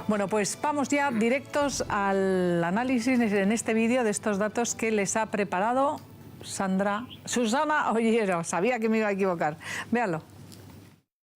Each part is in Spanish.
Bueno, pues vamos ya directos al análisis en este vídeo de estos datos que les ha preparado Susana Ollero. Sabía que me iba a equivocar. Véanlo.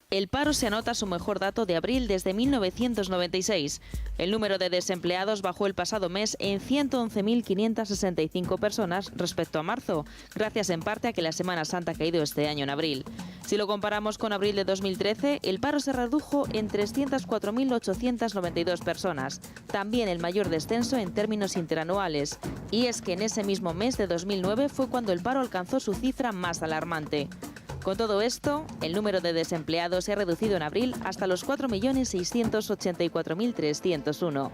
El paro se anota su mejor dato de abril desde 1996. El número de desempleados bajó el pasado mes en 111.565 personas respecto a marzo, gracias en parte a que la Semana Santa ha caído este año en abril. Si lo comparamos con abril de 2013, el paro se redujo en 304.892 personas, también el mayor descenso en términos interanuales. Y es que en ese mismo mes de 2009 fue cuando el paro alcanzó su cifra más alarmante. Con todo esto, el número de desempleados se ha reducido en abril hasta los 4.684.301.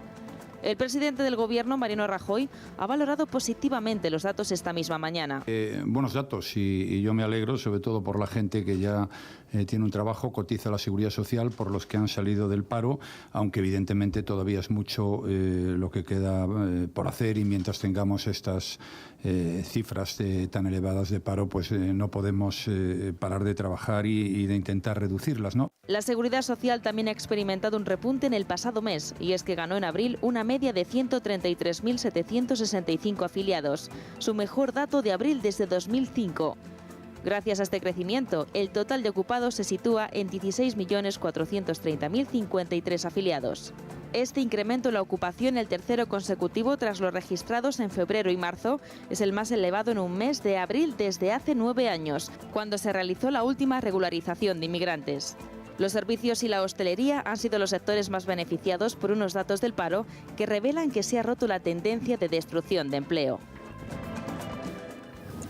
El presidente del Gobierno, Mariano Rajoy, ha valorado positivamente los datos esta misma mañana. Buenos datos y yo me alegro, sobre todo por la gente que ya tiene un trabajo, cotiza la Seguridad Social, por los que han salido del paro, aunque evidentemente todavía es mucho lo que queda por hacer, y mientras tengamos estas cifras tan elevadas de paro, pues no podemos parar de trabajar y de intentar reducirlas, ¿no? La Seguridad Social también ha experimentado un repunte en el pasado mes, y es que ganó en abril una media de 133.765 afiliados, su mejor dato de abril desde 2005. Gracias a este crecimiento, el total de ocupados se sitúa en 16.430.053 afiliados. Este incremento en la ocupación, el tercero consecutivo tras los registrados en febrero y marzo, es el más elevado en un mes de abril desde hace 9 años, cuando se realizó la última regularización de inmigrantes. Los servicios y la hostelería han sido los sectores más beneficiados por unos datos del paro que revelan que se ha roto la tendencia de destrucción de empleo.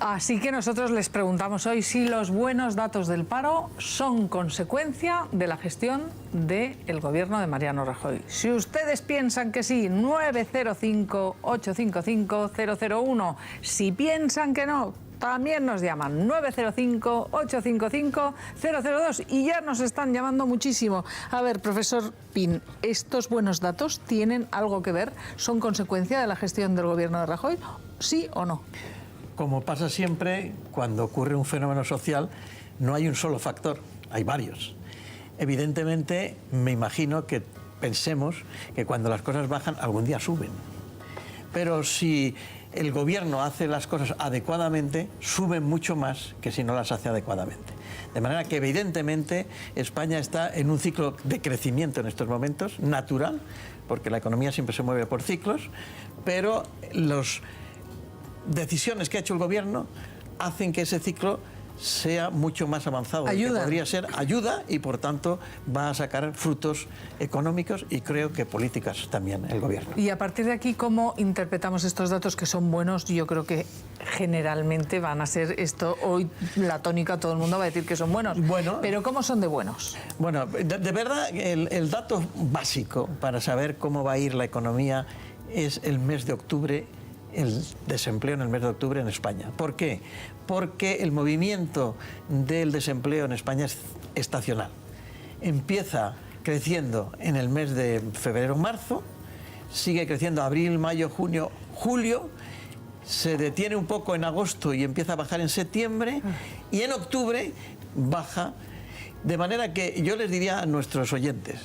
Así que nosotros les preguntamos hoy si los buenos datos del paro son consecuencia de la gestión del gobierno de Mariano Rajoy. Si ustedes piensan que sí, 905-855-001. Si piensan que no, también nos llaman 905-855-002 y ya nos están llamando muchísimo. A ver, profesor Pin, ¿estos buenos datos tienen algo que ver? ¿Son consecuencia de la gestión del gobierno de Rajoy? ¿Sí o no? Como pasa siempre, cuando ocurre un fenómeno social, no hay un solo factor, hay varios. Evidentemente, me imagino que pensemos que cuando las cosas bajan, algún día suben. Pero si el gobierno hace las cosas adecuadamente, suben mucho más que si no las hace adecuadamente. De manera que, evidentemente, España está en un ciclo de crecimiento en estos momentos, natural, porque la economía siempre se mueve por ciclos, pero las decisiones que ha hecho el gobierno hacen que ese ciclo sea mucho más avanzado. Ayuda. Podría ser ayuda y, por tanto, va a sacar frutos económicos y creo que políticas también el gobierno. Y a partir de aquí, ¿cómo interpretamos estos datos que son buenos? Yo creo que generalmente van a ser esto, hoy la tónica, todo el mundo va a decir que son buenos. Bueno, pero ¿cómo son de buenos? Bueno, de verdad, el dato básico para saber cómo va a ir la economía es el mes de octubre, el desempleo en el mes de octubre en España. ¿Por qué? Porque el movimiento del desempleo en España es estacional. Empieza creciendo en el mes de febrero-marzo, sigue creciendo abril, mayo, junio, julio, se detiene un poco en agosto y empieza a bajar en septiembre, y en octubre baja, de manera que yo les diría a nuestros oyentes,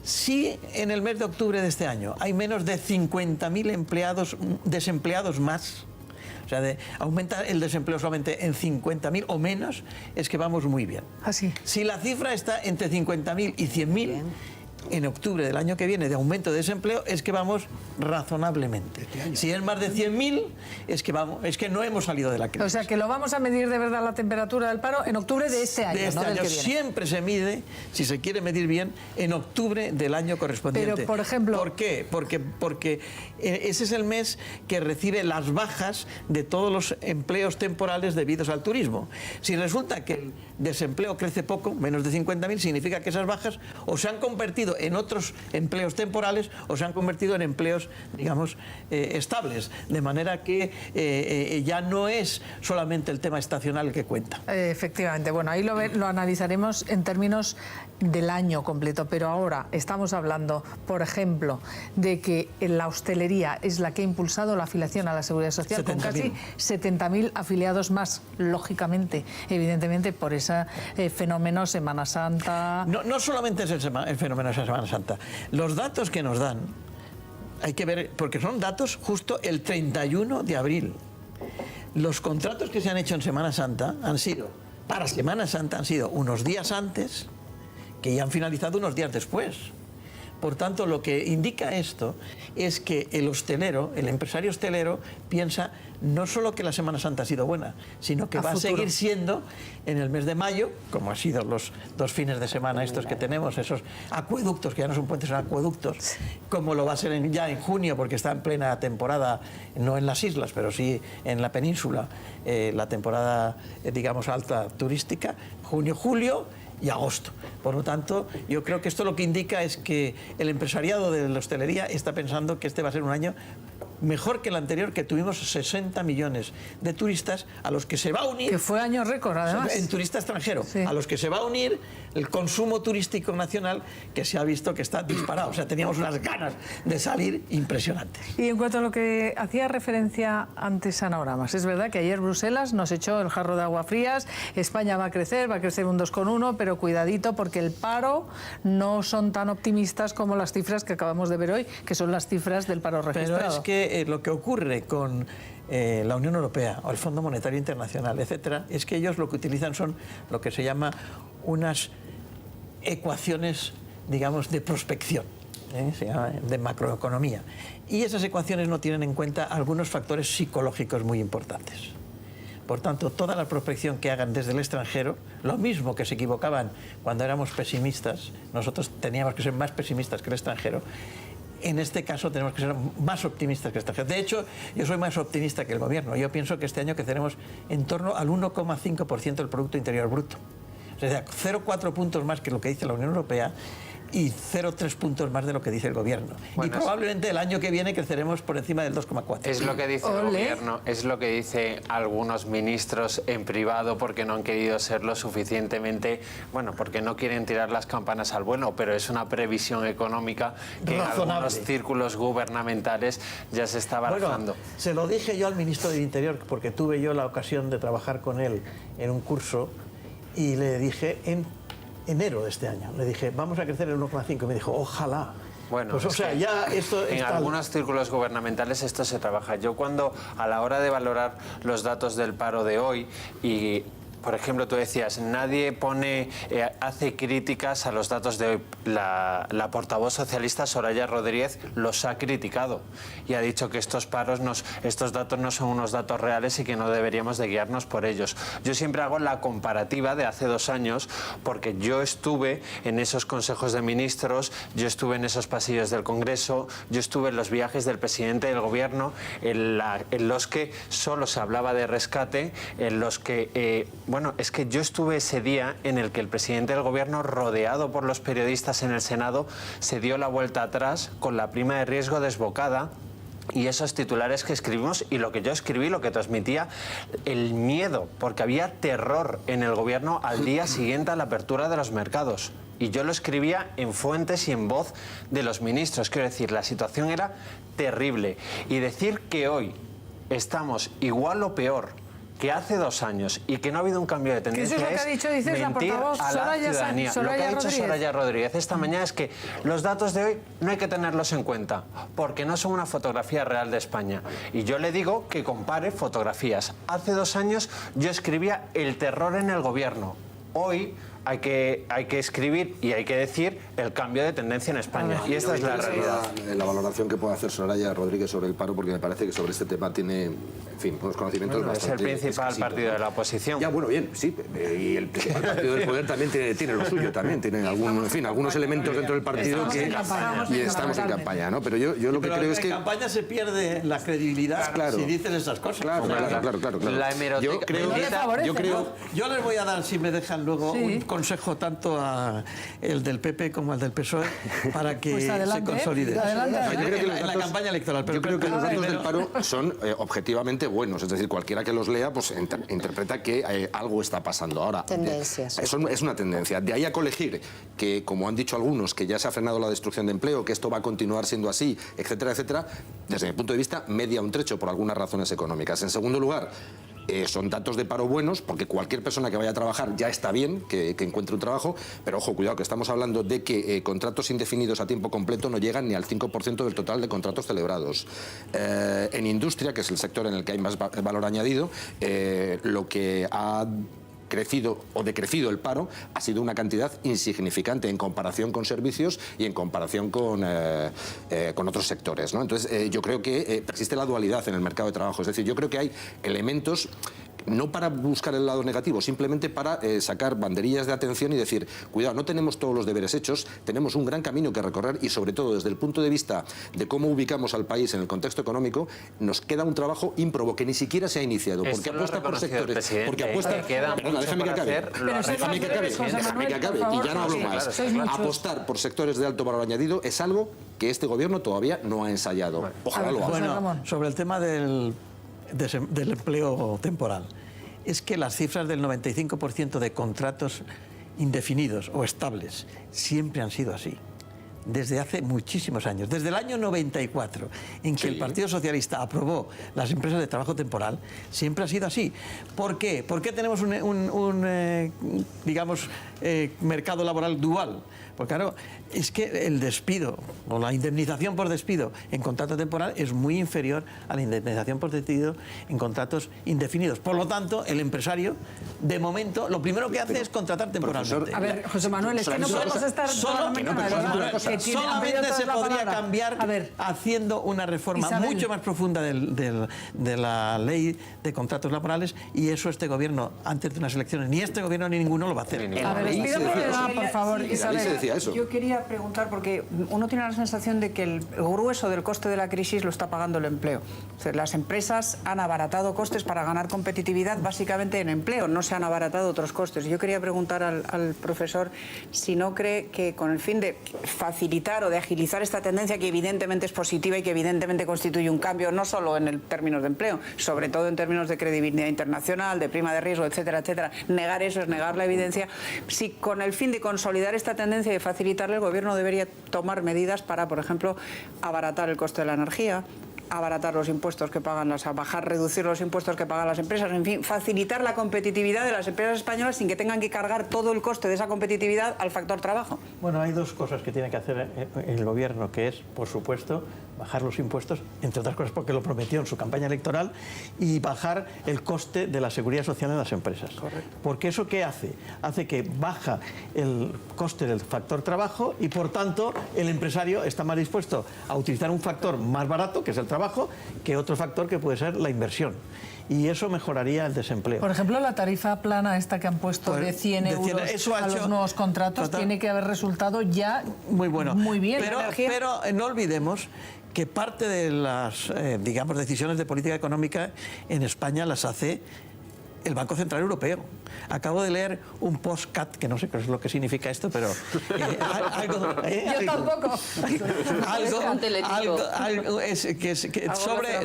si en el mes de octubre de este año hay menos de 50.000 desempleados más, o sea, aumenta el desempleo solamente en 50.000 o menos, es que vamos muy bien. Así. Si la cifra está entre 50.000 y 100.000, en octubre del año que viene de aumento de desempleo, es que vamos razonablemente. Si es más de 100.000, es que no hemos salido de la crisis. O sea, que lo vamos a medir de verdad la temperatura del paro en octubre de este año, de este ¿no? año. Del que viene. Siempre se mide, si se quiere medir bien, en octubre del año correspondiente. Pero, por ejemplo... ¿Por qué? Porque ese es el mes que recibe las bajas de todos los empleos temporales debidos al turismo. Si resulta que el desempleo crece poco, menos de 50.000, significa que esas bajas o se han convertido en otros empleos temporales o se han convertido en empleos, digamos, estables. De manera que ya no es solamente el tema estacional el que cuenta. Efectivamente. Bueno, ahí lo analizaremos en términos del año completo, pero ahora estamos hablando, por ejemplo, de que la hostelería es la que ha impulsado la afiliación a la Seguridad Social con casi 70.000 afiliados más, lógicamente, evidentemente por ese fenómeno Semana Santa. No solamente es el fenómeno esa Semana Santa. Los datos que nos dan, hay que ver, porque son datos justo el 31 de abril. Los contratos que se han hecho en Semana Santa han sido, para Semana Santa, han sido unos días antes, que ya han finalizado unos días después. Por tanto, lo que indica esto es que el hostelero, el empresario hostelero, piensa no solo que la Semana Santa ha sido buena, sino que va a seguir siendo en el mes de mayo, como han sido los 2 fines de semana estos que tenemos, esos acueductos, que ya no son puentes, son acueductos, como lo va a ser ya en junio, porque está en plena temporada, no en las islas, pero sí en la península, la temporada, digamos, alta turística, junio, julio y agosto. Por lo tanto, yo creo que esto lo que indica es que el empresariado de la hostelería está pensando que este va a ser un año mejor que el anterior, que tuvimos 60 millones de turistas a los que se va a unir... Que fue año récord, además. En turista extranjero. Sí. A los que se va a unir el consumo turístico nacional, que se ha visto que está disparado. O sea, teníamos unas ganas de salir impresionantes. Y en cuanto a lo que hacía referencia antes Ana Oramas, es verdad que ayer Bruselas nos echó el jarro de agua frías, España va a crecer un 2,1, pero cuidadito porque el paro no son tan optimistas como las cifras que acabamos de ver hoy, que son las cifras del paro registrado. Pero es que lo que ocurre con la Unión Europea o el Fondo Monetario Internacional, etcétera, es que ellos lo que utilizan son lo que se llama unas ecuaciones, digamos, de prospección, se llama de macroeconomía. Y esas ecuaciones no tienen en cuenta algunos factores psicológicos muy importantes. Por tanto, toda la prospección que hagan desde el extranjero, lo mismo que se equivocaban cuando éramos pesimistas, nosotros teníamos que ser más pesimistas que el extranjero, en este caso tenemos que ser más optimistas que el extranjero. De hecho, yo soy más optimista que el gobierno. Yo pienso que este año creceremos en torno al 1,5% del Producto Interior Bruto. O sea, 0,4 puntos más que lo que dice la Unión Europea y 0,3 puntos más de lo que dice el gobierno. Bueno, y probablemente el año que viene creceremos por encima del 2,4. Es lo que dice el gobierno, es lo que dicen algunos ministros en privado porque no han querido ser lo suficientemente, bueno, porque no quieren tirar las campanas al vuelo, pero es una previsión económica que en algunos círculos gubernamentales ya se está barajando. Bueno, se lo dije yo al ministro del Interior porque tuve yo la ocasión de trabajar con él en un curso y le dije en enero de este año, le dije, vamos a crecer el 1,5, y me dijo, ojalá. Bueno, pues, o sea, ya esto en algunos círculos gubernamentales esto se trabaja. Yo cuando, a la hora de valorar los datos del paro de hoy y... Por ejemplo, tú decías, nadie hace críticas a los datos de hoy. La portavoz socialista Soraya Rodríguez los ha criticado y ha dicho que estos datos no son unos datos reales y que no deberíamos de guiarnos por ellos. Yo siempre hago la comparativa de hace 2 años porque yo estuve en esos consejos de ministros, yo estuve en esos pasillos del Congreso, yo estuve en los viajes del presidente del gobierno en los que solo se hablaba de rescate, en los que... Bueno, es que yo estuve ese día en el que el presidente del gobierno, rodeado por los periodistas en el Senado, se dio la vuelta atrás con la prima de riesgo desbocada y esos titulares que escribimos y lo que yo escribí, lo que transmitía el miedo, porque había terror en el gobierno al día siguiente a la apertura de los mercados. Y yo lo escribía en fuentes y en voz de los ministros. Quiero decir, la situación era terrible. Y decir que hoy estamos igual o peor que hace 2 años y que no ha habido un cambio de tendencia eso es lo que ha dicho, dices, mentir la portavoz, a la ciudadanía. Lo que ha dicho Rodríguez. Soraya Rodríguez esta mañana es que los datos de hoy no hay que tenerlos en cuenta porque no son una fotografía real de España. Y yo le digo que compare fotografías. Hace 2 años yo escribía el terror en el gobierno. Hoy hay que escribir y hay que decir el cambio de tendencia en España. Y esta es la realidad. La valoración que puede hacer Soraya Rodríguez sobre el paro, porque me parece que sobre este tema tiene, en fin, unos conocimientos bastante... Es el principal partido de la oposición. Ya, bueno, bien, sí. Y el principal partido del poder también tiene lo suyo, también. Tiene algunos elementos dentro del partido y estamos en campaña, ¿no? Pero yo lo que creo es que... en campaña se pierde la credibilidad si dices esas cosas. Claro. La hemeroteca... Yo les voy a dar, si me dejan luego, un consejo tanto a el del PP como al del PSOE para que se consolide en la campaña electoral. Yo creo que los datos del paro son objetivamente buenos, es decir, cualquiera que los lea pues interpreta que algo está pasando. Ahora, tendencias. Eso es una tendencia. De ahí a colegir que, como han dicho algunos, que ya se ha frenado la destrucción de empleo, que esto va a continuar siendo así, etcétera, etcétera, desde mi punto de vista, media un trecho por algunas razones económicas. En segundo lugar, son datos de paro buenos, porque cualquier persona que vaya a trabajar ya está bien que encuentre un trabajo, pero ojo, cuidado, que estamos hablando de que contratos indefinidos a tiempo completo no llegan ni al 5% del total de contratos celebrados. En industria, que es el sector en el que hay más valor añadido, lo que ha crecido o decrecido el paro ha sido una cantidad insignificante en comparación con servicios y en comparación con otros sectores, ¿no? Entonces, yo creo que persiste la dualidad en el mercado de trabajo. Es decir, yo creo que hay elementos no para buscar el lado negativo, simplemente para sacar banderillas de atención y decir, cuidado, no tenemos todos los deberes hechos, tenemos un gran camino que recorrer y sobre todo desde el punto de vista de cómo ubicamos al país en el contexto económico, nos queda un trabajo ímprobo que ni siquiera se ha iniciado, porque apuesta por sectores, porque apuesta... Perdona, déjame que acabe, y ya no hablo más. Apostar por sectores de alto valor añadido es algo que este gobierno todavía no ha ensayado. Ojalá lo haga. Bueno, sobre el tema del empleo temporal, es que las cifras del 95% de contratos indefinidos o estables siempre han sido así, desde hace muchísimos años, desde el año 94, en que el Partido Socialista aprobó las empresas de trabajo temporal, siempre ha sido así. ¿Por qué? ¿Por qué tenemos un mercado laboral dual? Porque claro, es que el despido o la indemnización por despido en contrato temporal es muy inferior a la indemnización por despido en contratos indefinidos. Por lo tanto, el empresario, de momento, lo primero que hace es contratar temporalmente. A ver, José Manuel, es que no podemos estar solamente se podría cambiar haciendo una reforma mucho más profunda de la ley de contratos laborales, y eso este gobierno, antes de unas elecciones, ni este gobierno ni ninguno lo va a hacer. A ver, espérame, por favor, Isabel. Yo quería preguntar, porque uno tiene la sensación de que el grueso del coste de la crisis lo está pagando el empleo. O sea, las empresas han abaratado costes para ganar competitividad básicamente en empleo, no se han abaratado otros costes. Yo quería preguntar al profesor si no cree que con el fin de facilitar o de agilizar esta tendencia, que evidentemente es positiva y que evidentemente constituye un cambio no solo en el términos de empleo, sobre todo en términos de credibilidad internacional, de prima de riesgo, etcétera, etcétera, negar eso es negar la evidencia, si con el fin de consolidar esta tendencia y de facilitarle, el gobierno debería tomar medidas para, por ejemplo, abaratar el coste de la energía, abaratar los impuestos que pagan reducir los impuestos que pagan las empresas, en fin, facilitar la competitividad de las empresas españolas sin que tengan que cargar todo el coste de esa competitividad al factor trabajo. Bueno, hay dos cosas que tiene que hacer el gobierno, que es, por supuesto, bajar los impuestos, entre otras cosas porque lo prometió en su campaña electoral, y bajar el coste de la seguridad social en las empresas. Correcto. Porque eso ¿qué hace? Hace que baja el coste del factor trabajo y, por tanto, el empresario está más dispuesto a utilizar un factor más barato, que es el trabajo, que otro factor que puede ser la inversión. Y eso mejoraría el desempleo. Por ejemplo, la tarifa plana esta que han puesto de 100 euros a los nuevos contratos tiene que haber resultado ya muy bueno. Muy bien. Pero no olvidemos que parte de las decisiones de política económica en España las hace el Banco Central Europeo. Acabo de leer un postcat, que no sé qué es lo que significa esto, pero yo tampoco.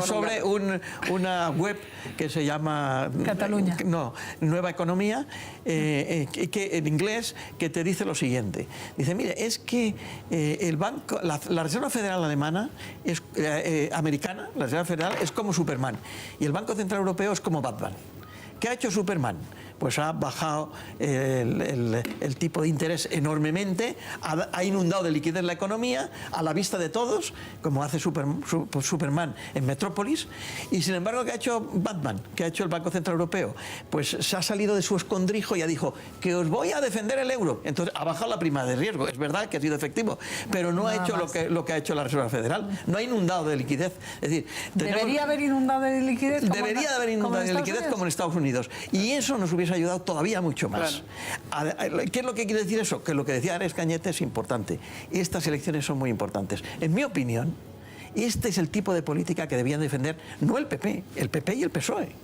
Sobre una web que se llama Cataluña. Nueva Economía, que en inglés, que te dice lo siguiente. Dice, mire, es que la Reserva Federal alemana americana, la Reserva Federal es como Superman, y el Banco Central Europeo es como Batman. ¿Qué ha hecho Superman? Pues ha bajado el tipo de interés enormemente, ha inundado de liquidez la economía a la vista de todos, como hace Superman en Metrópolis, y sin embargo, ¿qué ha hecho Batman? ¿Qué ha hecho el Banco Central Europeo? Pues se ha salido de su escondrijo y ha dicho que os voy a defender el euro. Entonces ha bajado la prima de riesgo, es verdad que ha sido efectivo, pero no ha hecho lo que ha hecho la Reserva Federal, no ha inundado de liquidez. Es decir, ¿debería haber inundado de liquidez? Debería haber inundado de liquidez como en Estados Unidos, y eso nos hubiese ayudado todavía mucho más. Claro. ¿Qué es lo que quiere decir eso? Que lo que decía Ares Cañete es importante. Estas elecciones son muy importantes. En mi opinión, este es el tipo de política que debían defender no el PP y el PSOE.